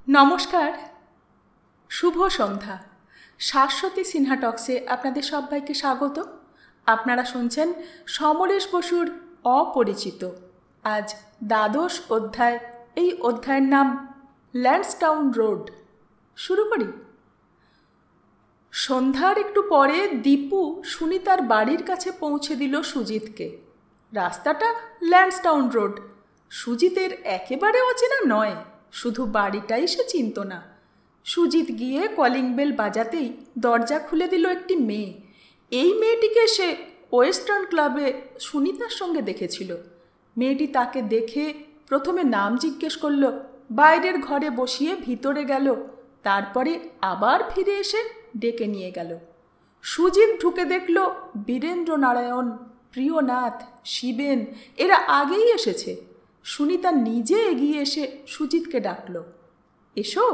নমস্কার, শুভ সন্ধ্যা। শাশ্বতী সিনহা টক্সে আপনাদের সবাইকে স্বাগত। আপনারা শুনছেন সমরেশ বসুর অপরিচিত। আজ দ্বাদশ অধ্যায়। এই অধ্যায়ের নাম ল্যান্সডাউন রোড। শুরু করি। সন্ধ্যার একটু পরে দীপু সুনিতার বাড়ির কাছে পৌঁছে দিল সুজিতকে। রাস্তাটা ল্যান্সডাউন রোড। সুজিতের একেবারে অচেনা নয়, শুধু বাড়িটাই সে চিনত না। সুজিত গিয়ে কলিং বেল বাজাতেই দরজা খুলে দিল একটি মেয়ে। এই মেয়েটিকে সে ওয়েস্টার্ন ক্লাবে সুনিতার সঙ্গে দেখেছিল। মেয়েটি তাকে দেখে প্রথমে নাম জিজ্ঞেস করল, বাইরের ঘরে বসিয়ে ভিতরে গেল, তারপরে আবার ফিরে এসে ডেকে নিয়ে গেল। সুজিত ঢুকে দেখল বীরেন্দ্র নারায়ণ, প্রিয়নাথ, শিবেন এরা আগেই এসেছে। সুনিতা নিজে এগিয়ে এসে সুজিতকে ডাকল, এসো,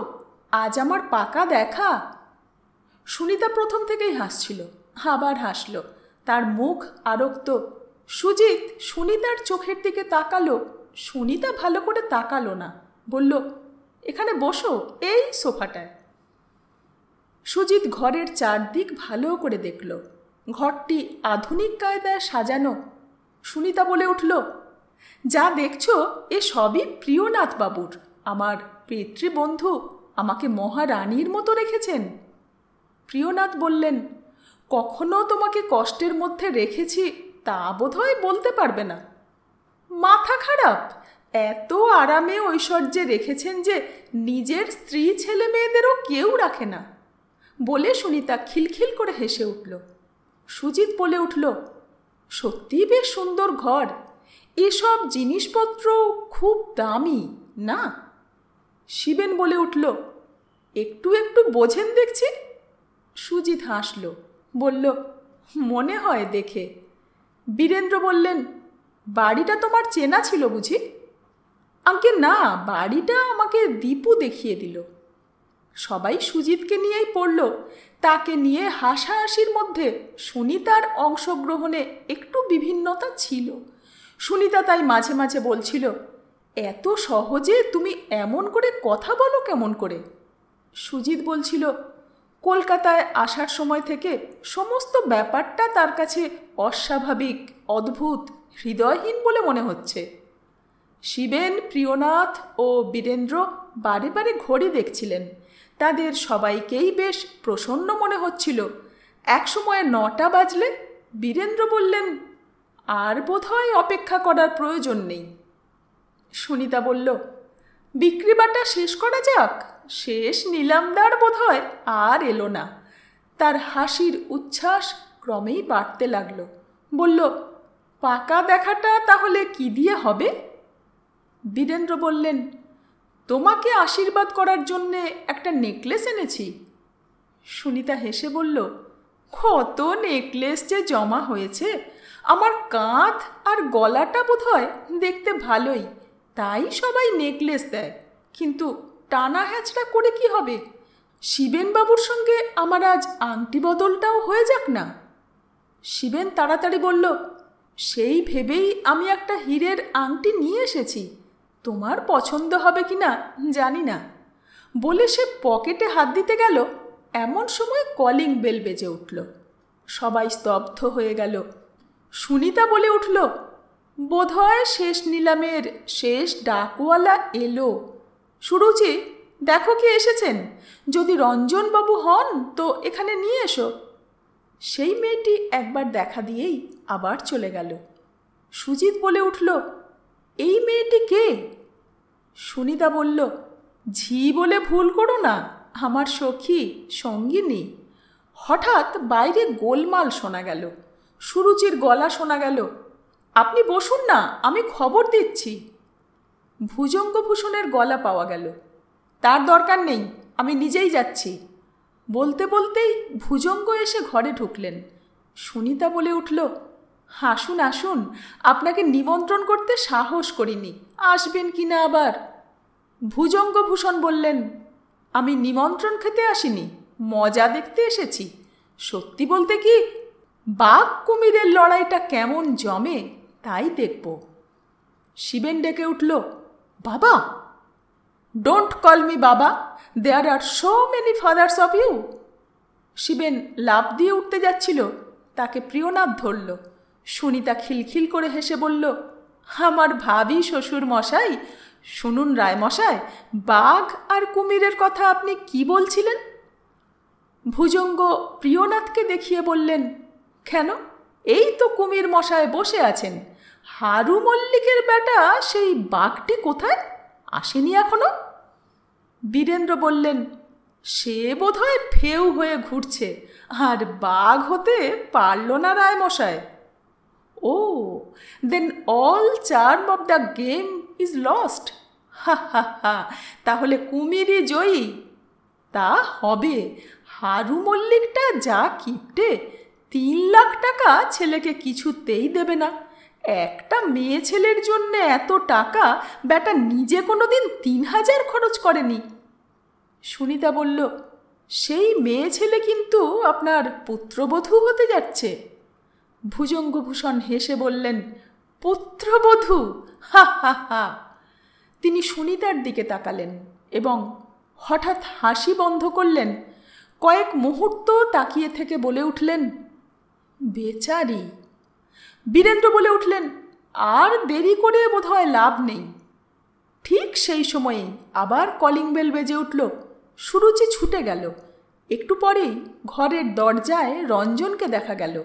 আজ আমার পাকা দেখা। সুনিতা প্রথম থেকেই হাসছিল, আবার হাসল, তার মুখ আরক্ত। সুজিত সুনিতার চোখের দিকে তাকালো। সুনিতা ভালো করে তাকালো না, বলল, এখানে বসো, এই সোফাটায়। সুজিত ঘরের চারদিক ভালো করে দেখল। ঘরটি আধুনিক কায়দায় সাজানো। সুনিতা বলে উঠল, যা দেখছো এ সবই প্রিয়নাথ বাবুর। আমার পিতৃবন্ধু আমাকে মহারানীর মতো রেখেছেন। প্রিয়নাথ বললেন, কখনো তোমাকে কষ্টের মধ্যে রেখেছি তা বোধহয় বলতে পারবে না। মাথা খারাপ? এত আরামে ঐশ্বর্যে রেখেছেন যে নিজের স্ত্রী ছেলে মেয়েদেরও কেউ রাখে না। বলে সুনিতা খিলখিল করে হেসে উঠল। সুজিত বলে উঠল, সত্যিই বেশ সুন্দর ঘর। এসব জিনিসপত্র খুব দামি না? শিবেন বলে উঠল, একটু একটু বোঝেন দেখছি। সুজিত হাসল, বলল, মনে হয় দেখে। বীরেন্দ্র বললেন, বাড়িটা তোমার চেনা ছিল বুঝি? আজ্ঞে না, বাড়িটা আমাকে দীপু দেখিয়ে দিল। সবাই সুজিতকে নিয়েই পড়ল। তাকে নিয়ে হাসাহাসির মধ্যে সুনিতার অংশগ্রহণে একটু বিভিন্নতা ছিল। সুনিতা তাই মাঝে মাঝে বলছিল, এত সহজে তুমি এমন করে কথা বলো কেমন করে? সুজিত বলছিল, কলকাতায় আসার সময় থেকে সমস্ত ব্যাপারটা তার কাছে অস্বাভাবিক, অদ্ভুত, হৃদয়হীন বলে মনে হচ্ছে। শিবেন, প্রিয়নাথ ও বীরেন্দ্র বারে বারে ঘড়ি দেখছিলেন। তাদের সবাইকেই বেশ প্রসন্ন মনে হচ্ছিল। একসময় 9টা বাজলে বীরেন্দ্র বললেন, আর বোধহয় অপেক্ষা করার প্রয়োজন নেই। সুনিতা বলল, বিক্রিবাটা শেষ করা যাক, শেষ নিলামদার বোধহয় আর এলো না। তার হাসির উচ্ছ্বাস ক্রমেই বাড়তে লাগল। বলল, পাকা দেখাটা তাহলে কি দিয়ে হবে? বীরেন্দ্র বললেন, তোমাকে আশীর্বাদ করার জন্যে একটা নেকলেস এনেছি। সুনিতা হেসে বলল, কত নেকলেস যে জমা হয়েছে। আমার কাঁধ আর গলাটা বোধহয় দেখতে ভালোই, তাই সবাই নেকলেস দেয়। কিন্তু টানা হ্যাচড়া করে কি হবে? শিবেনবাবুর সঙ্গে আমার আজ আংটি বদলটাও হয়ে যাক না। শিবেন তাড়াতাড়ি বলল, সেই ভেবেই আমি একটা হীরের আংটি নিয়ে এসেছি। তোমার পছন্দ হবে কি না জানি না। বলে সে পকেটে হাত দিতে গেল, এমন সময় কলিং বেল বেজে উঠল। সবাই স্তব্ধ হয়ে গেল। সুনিতা বলে উঠল, বোধহয় শেষ নিলামের শেষ ডাকওয়ালা এলো। সুরুচি, দেখো কি এসেছেন। যদি রঞ্জনবাবু হন তো এখানে নিয়ে এসো। সেই মেয়েটি একবার দেখা দিয়েই আবার চলে গেল। সুজিত বলে উঠল, এই মেয়েটি কে? সুনিতা বলল, ঝি বলে ভুল করো না, আমার সখী, সঙ্গিনী। হঠাৎ বাইরে গোলমাল শোনা গেল। সুরুচির গলা শোনা গেল, আপনি বসুন না, আমি খবর দিচ্ছি। ভুজঙ্গভূষণের গলা পাওয়া গেল, তার দরকার নেই, আমি নিজেই যাচ্ছি। বলতে বলতেই ভুজঙ্গ এসে ঘরে ঢুকলেন। সুনিতা বলে উঠল, আসুন আসুন, আপনাকে নিমন্ত্রণ করতে সাহস করিনি, আসবেন কি না আবার। ভুজঙ্গভূষণ বললেন, আমি নিমন্ত্রণ খেতে আসিনি, মজা দেখতে এসেছি। সত্যি বলতে কি, বাঘ কুমিরের লড়াইটা কেমন জমে তাই দেখব। শিবেন ডেকে উঠল, বাবা। ডোন্ট কল মি বাবা, there are so many fathers of you. Shiben লাফ দিয়ে উঠতে যাচ্ছিল, তাকে প্রিয়নাথ ধরল। সুনিতা খিলখিল করে হেসে বলল, আমার ভাবি শ্বশুর মশাই, শুনুন রায়মশাই, বাঘ আর কুমিরের কথা আপনি কি বলছিলেন? ভুজঙ্গ প্রিয়নাথকে দেখিয়ে বললেন, কেন, এই তো কুমির মশায় বসে আছেন। হারু মল্লিকের বেটা সেই বাঘটি কোথায়, আসেনি এখনো? বীরেন্দ্র বললেন, সে বোধহয় ফেউ হয়ে ঘুরছে, আর বাঘ হতে পারল না রায়মশায়। Oh, then all charm of the game is lost. হা হা হা, তাহলে কুমিরই জয়ী। তা হবে, হারু মল্লিকটা যা কিপটে, 3 লাখ টাকা ছেলেকে কিছুতেই দেবে না। একটা মেয়ে ছেলের জন্য এত টাকা বেটা নিজে কোনোদিন 3000 খরচ করেনি। সুনিতা বলল, সেই মেয়ে ছেলে কিন্তু আপনার পুত্রবধূ হতে যাচ্ছে। ভুজঙ্গভূষণ হেসে বললেন, পুত্রবধূ? হা হা হা। তিনি সুনিতার দিকে তাকালেন এবং হঠাৎ হাসি বন্ধ করলেন। কয়েক মুহূর্ত তাকিয়ে থেকে বলে উঠলেন, বেচারি। বীরেন্দ্র বলে উঠলেন, আর দেরি করে বোধহয় লাভ নেই। ঠিক সেই সময়ে আবার কলিং বেল বেজে উঠল। সুরুচি ছুটে গেল। একটু পরেই ঘরের দরজায় রঞ্জনকে দেখা গেল।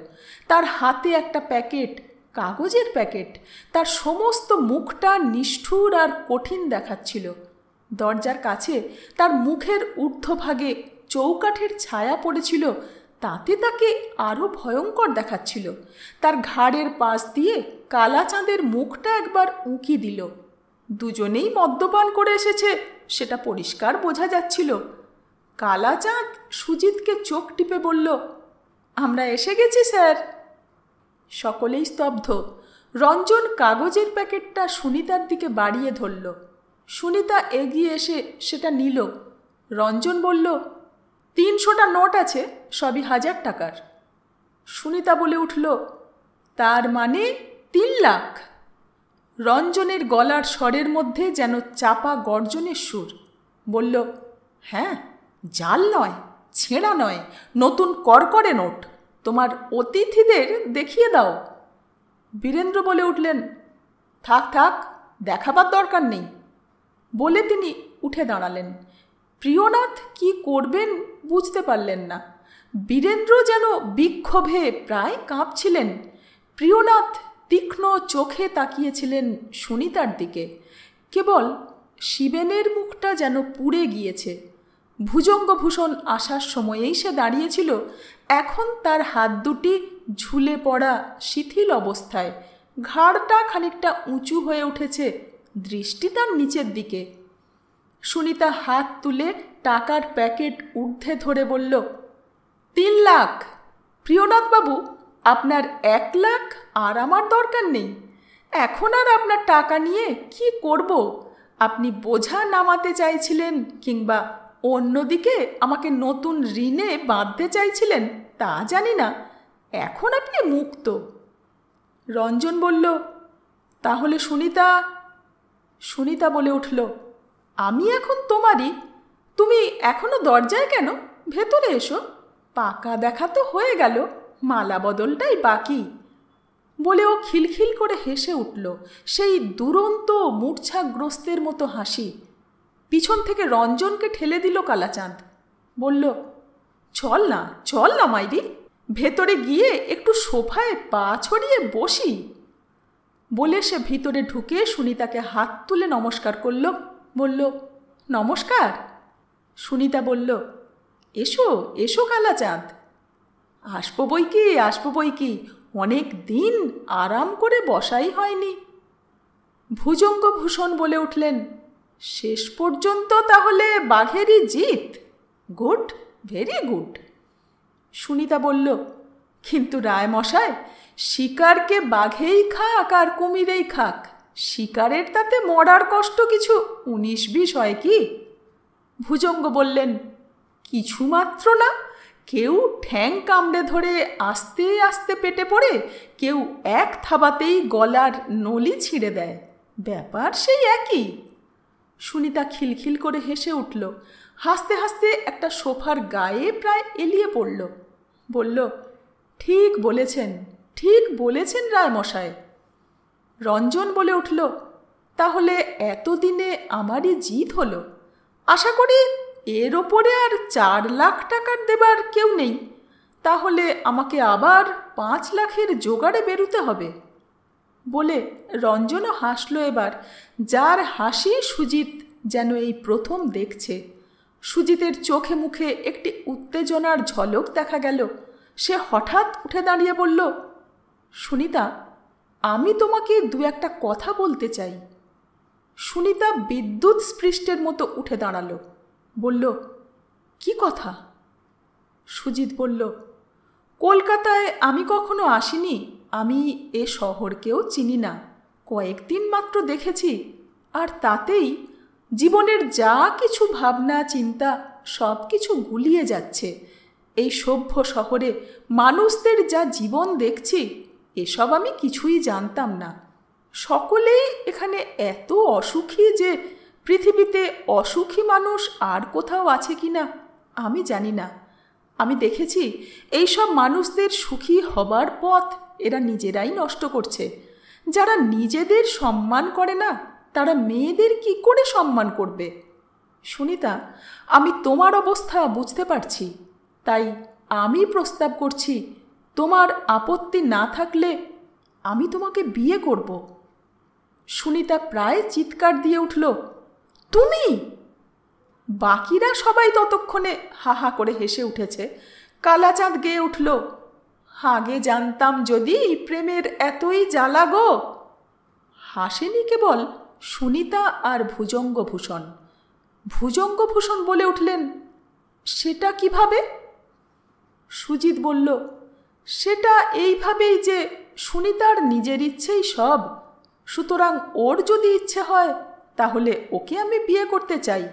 তার হাতে একটা প্যাকেট, কাগজের প্যাকেট। তার সমস্ত মুখটা নিষ্ঠুর আর কঠিন দেখাচ্ছিল। দরজার কাছে তার মুখের ঊর্ধ্বভাগে চৌকাঠের ছায়া পড়েছিল, তাতে তাকে আরও ভয়ঙ্কর দেখাচ্ছিল। তার ঘাড়ের পাশ দিয়ে কালাচাঁদের মুখটা একবার উঁকি দিল। দুজনেই মদ্যপান করে এসেছে, সেটা পরিষ্কার বোঝা যাচ্ছিল। কালাচাঁদ সুজিতকে চোখ টিপে বলল, আমরা এসে গেছি স্যার। সকলেই স্তব্ধ। রঞ্জন কাগজের প্যাকেটটা সুনিতার দিকে বাড়িয়ে ধরল। সুনিতা এগিয়ে এসে সেটা নিল। রঞ্জন বলল, 300টা নোট আছে, সবই 1000 টাকার। সুনিতা বলে উঠল, তার মানে 3 লাখ। রঞ্জনের গলার স্বরের মধ্যে যেন চাপা গর্জনের সুর। বলল, হ্যাঁ, জাল নয়, ছেঁড়া নয়, নতুন করকরে নোট। তোমার অতিথিদের দেখিয়ে দাও। বীরেন্দ্র বলে উঠলেন, থাক থাক, দেখাবার দরকার নেই। বলে তিনি উঠে দাঁড়ালেন। প্রিয়নাথ কি করবেন বুঝতে পারলেন না। বীরেন্দ্র যেন বিক্ষোভে প্রায় কাঁপছিলেন। প্রিয়নাথ তীক্ষ্ণ চোখে তাকিয়েছিলেন সুনিতার দিকে। কেবল শিবেনের মুখটা যেন পুড়ে গিয়েছে। ভুজঙ্গভূষণ আসার সময়েই সে দাঁড়িয়েছিল। এখন তার হাত দুটি ঝুলে পড়া শিথিল অবস্থায়, ঘাড়টা খানিকটা উঁচু হয়ে উঠেছে, দৃষ্টি তার নিচের দিকে। সুনিতা হাত তুলে টাকার প্যাকেট ঊর্ধ্বে ধরে বলল, 3 লাখ। প্রিয়নাথবাবু, আপনার 1 লাখ আর আমার দরকার নেই। এখন আর আপনার টাকা নিয়ে কি করব? আপনি বোঝা নামাতে চাইছিলেন, কিংবা অন্যদিকে আমাকে নতুন ঋণে বাঁধতে চাইছিলেন, তা জানি না। এখন আপনি মুক্ত। রঞ্জন বলল, তাহলে সুনিতা? সুনিতা বলে উঠল, আমি এখন তোমারই। তুমি এখনো দরজায় কেন? ভেতরে এসো। পাকা দেখা তো হয়ে গেল, মালা বদলটাই বাকি। বলে ও খিলখিল করে হেসে উঠল, সেই দুরন্ত মূর্ছাগ্রস্তের মতো হাসি। পিছন থেকে রঞ্জনকে ঠেলে দিল কালাচাঁদ। বলল, চল না, চল না মাইরি, ভেতরে গিয়ে একটু সোফায় পা ছড়িয়ে বসি। বলে সে ভিতরে ঢুকে সুনিতাকে হাত তুলে নমস্কার করল। বলল, নমস্কার। সুনিতা বলল, এসো এসো কালাচাঁদ। আসবো বই কি, অনেক দিন আরাম করে বসাই হয়নি। ভুজঙ্গভূষণ বলে উঠলেন, শেষ পর্যন্ত তাহলে বাঘেরই জিত। Good, very good. সুনিতা বলল, কিন্তু রায়মশাই, শিকারকে বাঘেই খাক আর কুমিরেই খাক, শিকারের তাতে মরার কষ্ট কিছু 19-20 হয় কি? ভুজঙ্গ বললেন, কিছুমাত্র না। কেউ ঠ্যাং কামড়ে ধরে আস্তে আস্তে পেটে পড়ে, কেউ এক থাবাতেই গলার নলি ছিঁড়ে দেয়। ব্যাপার সেই একই। সুনিতা খিলখিল করে হেসে উঠল। হাসতে হাসতে একটা সোফার গায়ে প্রায় এলিয়ে পড়ল। বলল, ঠিক বলেছেন, ঠিক বলেছেন রায়মশাই। রঞ্জন বলে উঠল, তাহলে এতদিনে আমারই জিত হলো। আশা করি এর ওপরে আর 4 লাখ টাকার দেবার কেউ নেই। তাহলে আমাকে আবার 5 লাখের জোগাড়ে বেরোতে হবে। বলে রঞ্জনও হাসল এবার, যার হাসি সুজিত যেন এই প্রথম দেখছে। সুজিতের চোখে মুখে একটি উত্তেজনার ঝলক দেখা গেল। সে হঠাৎ উঠে দাঁড়িয়ে বলল, সুনিতা, আমি তোমাকে 2-1 কথা বলতে চাই। সুনিতা বিদ্যুৎ স্পৃষ্টের মতো উঠে দাঁড়াল। বলল, কি কথা? সুজিত বলল, কলকাতায় আমি কখনো আসিনি, আমি এ শহরকেও চিনি না, কয়েকদিন মাত্র দেখেছি। আর তাতেই জীবনের যা কিছু ভাবনা চিন্তা সব কিছু গুলিয়ে যাচ্ছে। এই সভ্য শহরে মানুষদের যা জীবন দেখছি, এসব আমি কিছুই জানতাম না। সকলেই এখানে এত অসুখী যে পৃথিবীতে অসুখী মানুষ আর কোথাও আছে কি না আমি জানি না। আমি দেখেছি এই সব মানুষদের সুখী হবার পথ এরা নিজেরাই নষ্ট করছে। যারা নিজেদের সম্মান করে না, তারা মেয়েদের কি করে সম্মান করবে? সুনিতা, আমি তোমার অবস্থা বুঝতে পারছি, তাই আমি প্রস্তাব করছি, তোমার আপত্তি না থাকলে আমি তোমাকে বিয়ে করব। সুনিতা প্রায় চিৎকার দিয়ে উঠল, তুমি? বাকিরা সবাই ততক্ষণে হা হা করে হেসে উঠেছে। কালাচাঁদ গেয়ে উঠল, আগে জানতাম যদি প্রেমের এতই জ্বালা গো। হাসেনি কেবল সুনিতা আর ভুজঙ্গভূষণ। ভুজঙ্গভূষণ বলে উঠলেন, সেটা কিভাবে? সুজিত বলল, সেটা এইভাবেই যে সুনিতার নিজের ইচ্ছেই সব। সুতরাং ওর যদি ইচ্ছে হয় তাহলে ওকে আমি বিয়ে করতে চাই।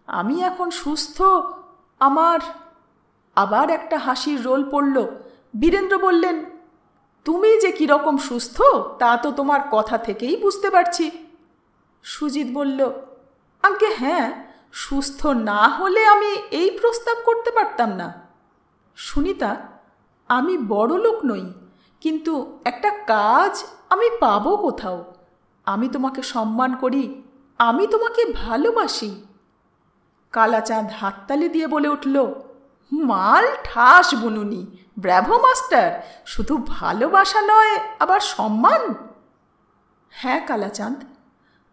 আমি এখন সুস্থ। আমার আবার একটা হাসির রোল পড়ল। বীরেন্দ্র বললেন, তুমি যে কীরকম সুস্থ তা তো তোমার কথা থেকেই বুঝতে পারছি। সুজিত বলল, আজ্ঞে হ্যাঁ, সুস্থ না হলে আমি এই প্রস্তাব করতে পারতাম না। সুনিতা, আমি বড় লোক নই, কিন্তু একটা কাজ আমি পাবো কোথাও। আমি তোমাকে সম্মান করি, আমি তোমাকে ভালোবাসি। কালাচাঁদ হাততালি দিয়ে বলে উঠল, মাল ঠাস বুনুনি, ব্র্যাভো মাস্টার, শুধু ভালোবাসা নয় আবার সম্মান। হ্যাঁ কালাচাঁদ,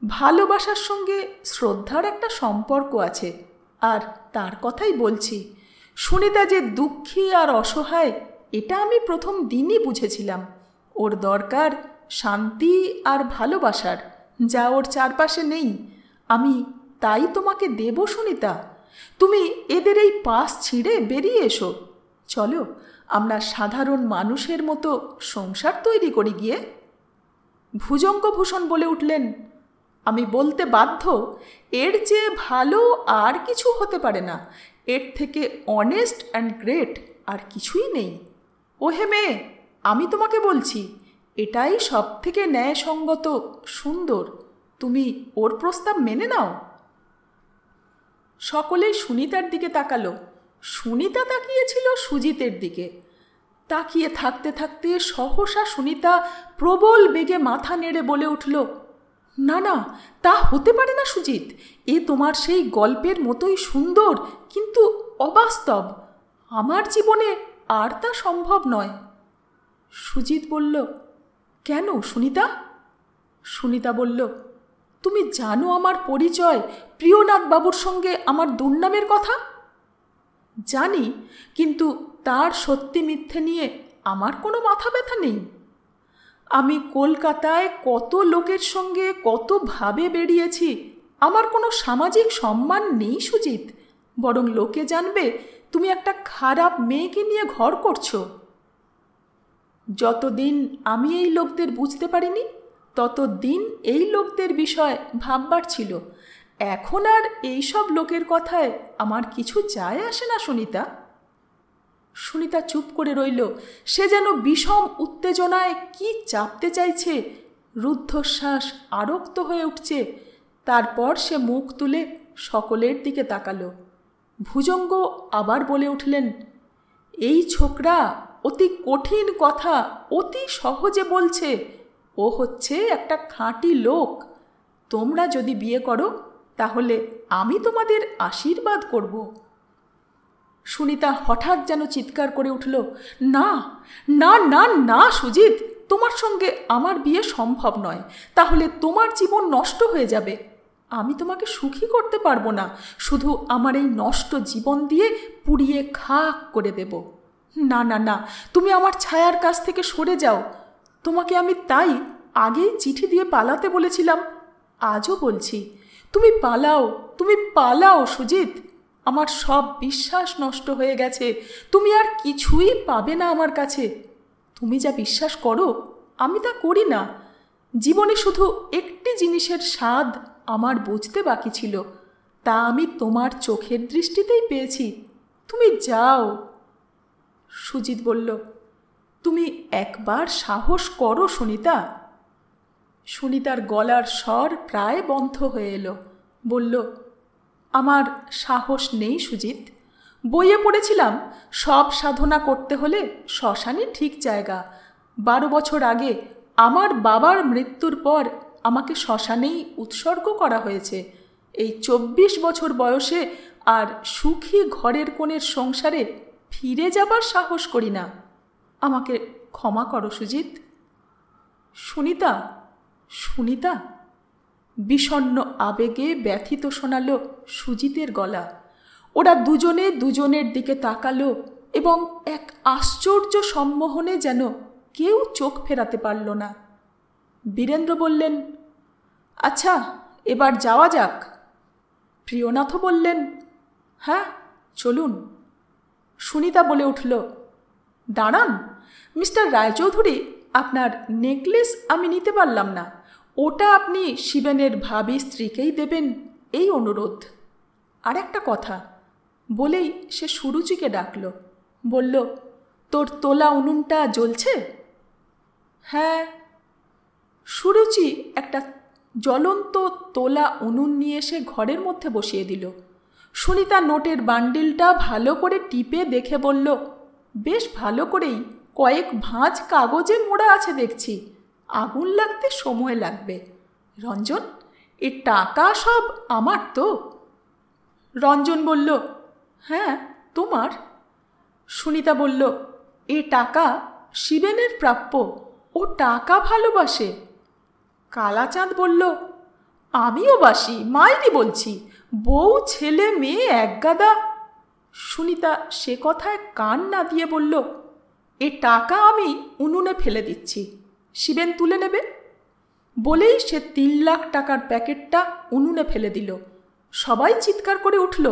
ভালোবাসার সঙ্গে শ্রদ্ধার একটা সম্পর্ক আছে, আর তার কথাই বলছি। সুনিতা যে দুঃখী আর অসহায় এটা আমি প্রথম দিনই বুঝেছিলাম। ওর দরকার শান্তি আর ভালোবাসার, যা ওর চারপাশে নেই। আমি তাই তোমাকে দেব সুনিতা। তুমি এদের এই পাশ ছিঁড়ে বেরিয়ে এসো। চলো আমরা সাধারণ মানুষের মতো সংসার তৈরি করি গিয়ে। ভুজঙ্গভূষণ বলে উঠলেন, আমি বলতে বাধ্য, এর চেয়ে ভালো আর কিছু হতে পারে না। এর থেকে অনেস্ট অ্যান্ড গ্রেট আর কিছুই নেই। ওহে মেয়ে, আমি তোমাকে বলছি, এটাই সব থেকে ন্যায়সঙ্গত, সুন্দর। তুমি ওর প্রস্তাব মেনে নাও। সকলেই সুনিতার দিকে তাকালো। সুনিতা তাকিয়েছিল সুজিতের দিকে। তাকিয়ে থাকতে থাকতে সহসা সুনিতা প্রবল বেগে মাথা নেড়ে বলে উঠল, না না, তা হতে পারে না সুজিত। এ তোমার সেই গল্পের মতোই সুন্দর, কিন্তু অবাস্তব। আমার জীবনে আর তা সম্ভব নয়। সুজিত বলল, কেন সুনিতা? সুনিতা বলল, তুমি জানো আমার পরিচয়, প্রিয়নাথ বাবুর সঙ্গে আমার দুর্নামের কথা? জানি, কিন্তু তার সত্যি মিথ্যে নিয়ে আমার কোনো মাথা ব্যথা নেই। আমি কলকাতায় কত লোকের সঙ্গে কতভাবে বেরিয়েছি, আমার কোনো সামাজিক সম্মান নেই সুজিত। বরং লোকে জানবে তুমি একটা খারাপ মেয়েকে নিয়ে ঘর করছো। যতদিন আমি এই লোকদের বুঝতে পারিনি, ততদিন এই লোকদের বিষয় ভাববার ছিল। এখন আর এইসব লোকের কথায় আমার কিছু যায় আসে না সুনিতা। সুনিতা চুপ করে রইল। সে যেন বিষম উত্তেজনায় কি চাপতে চাইছে। রুদ্ধশ্বাস আরক্ত হয়ে উঠছে। তারপর সে মুখ তুলে সকলের দিকে তাকালো। ভুজঙ্গ আবার বলে উঠলেন, এই ছোকরা অতি কঠিন কথা অতি সহজে বলছে। ও হচ্ছে একটা খাঁটি লোক। তোমরা যদি বিয়ে করো তাহলে আমি তোমাদের আশীর্বাদ করব। সুনিতা হঠাৎ যেন চিৎকার করে উঠল, না না না না সুজিত, তোমার সঙ্গে আমার বিয়ে সম্ভব নয়। তাহলে তোমার জীবন নষ্ট হয়ে যাবে। আমি তোমাকে সুখী করতে পারবো না। শুধু আমার এই নষ্ট জীবন দিয়ে পুড়িয়ে খাক করে দেব। না না না, তুমি আমার ছায়ার কাছ থেকে সরে যাও। তোমাকে আমি তাই আগেই চিঠি দিয়ে পালাতে বলেছিলাম। আজও বলছি, তুমি পালাও, তুমি পালাও সুজিত। আমার সব বিশ্বাস নষ্ট হয়ে গেছে। তুমি আর কিছুই পাবে না আমার কাছে। তুমি যা বিশ্বাস করো আমি তা করি না। জীবনে শুধু একটি জিনিসের স্বাদ আমার বুঝতে বাকি ছিল, তা আমি তোমার চোখের দৃষ্টিতেই পেয়েছি। তুমি যাও। সুজিত বলল, তুমি একবার সাহস করো সুনিতা। সুনিতার গলার স্বর প্রায় বন্ধ হয়ে এলো। বলল, আমার সাহস নেই সুজিত। বইয়ে পড়েছিলাম সব সাধনা করতে হলে শ্মশানই ঠিক জায়গা। 12 বছর আগে আমার বাবার মৃত্যুর পর আমাকে শ্মশানেই উৎসর্গ করা হয়েছে। এই 24 বছর বয়সে আর সুখী ঘরের কোণের সংসারে ফিরে যাবার সাহস করি না। আমাকে ক্ষমা করো সুজিত। সুনিতা, সুনিতা, বিষণ্ণ আবেগে ব্যথিত শোনালো সুজিতের গলা। ওরা দুজনে দুজনের দিকে তাকালো এবং এক আশ্চর্য সম্মোহনে যেন কেউ চোখ ফেরাতে পারল না। বীরেন্দ্র বললেন, আচ্ছা এবার যাওয়া যাক। প্রিয়নাথও বললেন, হ্যাঁ চলুন। সুনিতা বলে উঠল, দাঁড়ান মিস্টার রায়চৌধুরী, আপনার নেকলেস আমি নিতে পারলাম না। ওটা আপনি শিবেনের ভাবী স্ত্রীকেই দেবেন, এই অনুরোধ। আর একটা কথা বলেই সে সুরুচিকে ডাকল। বলল, তোর তোলা উনুনটা জ্বলছে? হ্যাঁ। সুরুচি একটা জ্বলন্ত তোলা উনুন নিয়ে এসে ঘরের মধ্যে বসিয়ে দিল। সুনিতা নোটের বান্ডিলটা ভালো করে টিপে দেখে বলল, বেশ ভালো করেই কয়েক ভাঁজ কাগজে মোড়া আছে দেখছি। আগুন লাগতে সময় লাগবে। রঞ্জন, এ টাকা সব আমার তো? রঞ্জন বলল, হ্যাঁ তোমার। সুনিতা বলল, এ টাকা শিবেনের প্রাপ্য। ও টাকা ভালোবাসে। কালাচাঁদ বলল, আমিও বাসি, মাইরি বলছি। বউ ছেলে মেয়ে একগাদা। সুনিতা সে কথায় কান না দিয়ে বলল, এ টাকা আমি উনুনে ফেলে দিচ্ছি, শিবেন তুলে নেবে। বলেই সে 3 লাখ টাকার প্যাকেটটা উনুনে ফেলে দিল। সবাই চিৎকার করে উঠল।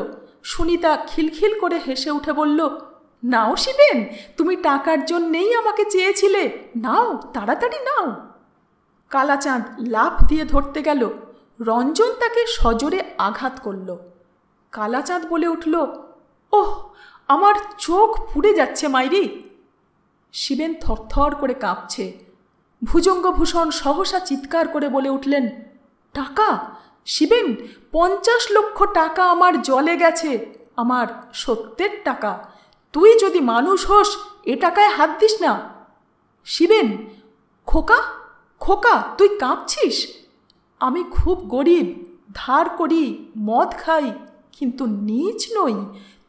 সুনিতা খিলখিল করে হেসে উঠে বলল, নাও শিবেন, তুমি টাকার জন্যেই আমাকে চেয়েছিলে, নাও তাড়াতাড়ি নাও। কালাচাঁদ লাফ দিয়ে ধরতে গেল। রঞ্জন তাকে সজোরে আঘাত করল। কালাচাঁদ বলে উঠল, ওহ, আমার চোখ পুড়ে যাচ্ছে মাইরি। শিবেন থরথর করে কাঁপছে। ভুজঙ্গভূষণ সহসা চিৎকার করে বলে উঠলেন, টাকা শিবেন, 50 লক্ষ টাকা আমার জলে গেছে। আমার সত্যের টাকা। তুই যদি মানুষ হোস এ টাকায় হাত দিস না। শিবেন, খোকা খোকা, তুই কাঁপছিস? আমি খুব গরিব, ধার করি, মদ খাই, কিন্তু নীচ নই।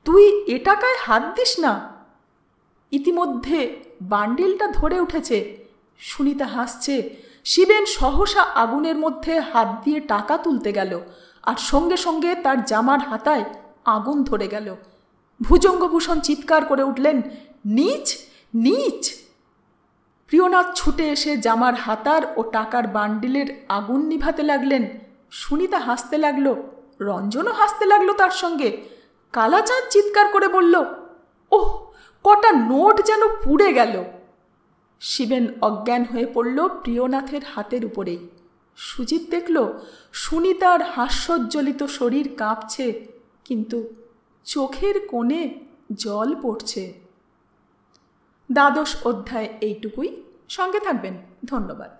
তুই এ টাকায় হাত দিস না। ইতিমধ্যে বান্ডিলটা ধরে উঠেছে। সুনিতা হাসছে। শিবেন সহসা আগুনের মধ্যে হাত দিয়ে টাকা তুলতে গেল, আর সঙ্গে সঙ্গে তার জামার হাতায় আগুন ধরে গেল। ভুজঙ্গভূষণ চিৎকার করে উঠলেন, নীচ নীচ। প্রিয়নাথ ছুটে এসে জামার হাতার ও টাকার বান্ডিলের আগুন নিভাতে লাগলেন। সুনিতা হাসতে লাগলো, রঞ্জনও হাসতে লাগলো তার সঙ্গে। কালাচাঁদ চিৎকার করে বলল, ওহ, কটা নোট যেন পুড়ে গেল। শিবেন অজ্ঞান হয়ে পড়ল প্রিয়নাথের হাতের উপরেই। সুজিত দেখল সুনিতার হাস্যোজ্জ্বলিত শরীর কাঁপছে, কিন্তু চোখের কোণে জল পড়ছে। 12 অধ্যায় এইটুকুই। সঙ্গে থাকবেন। ধন্যবাদ।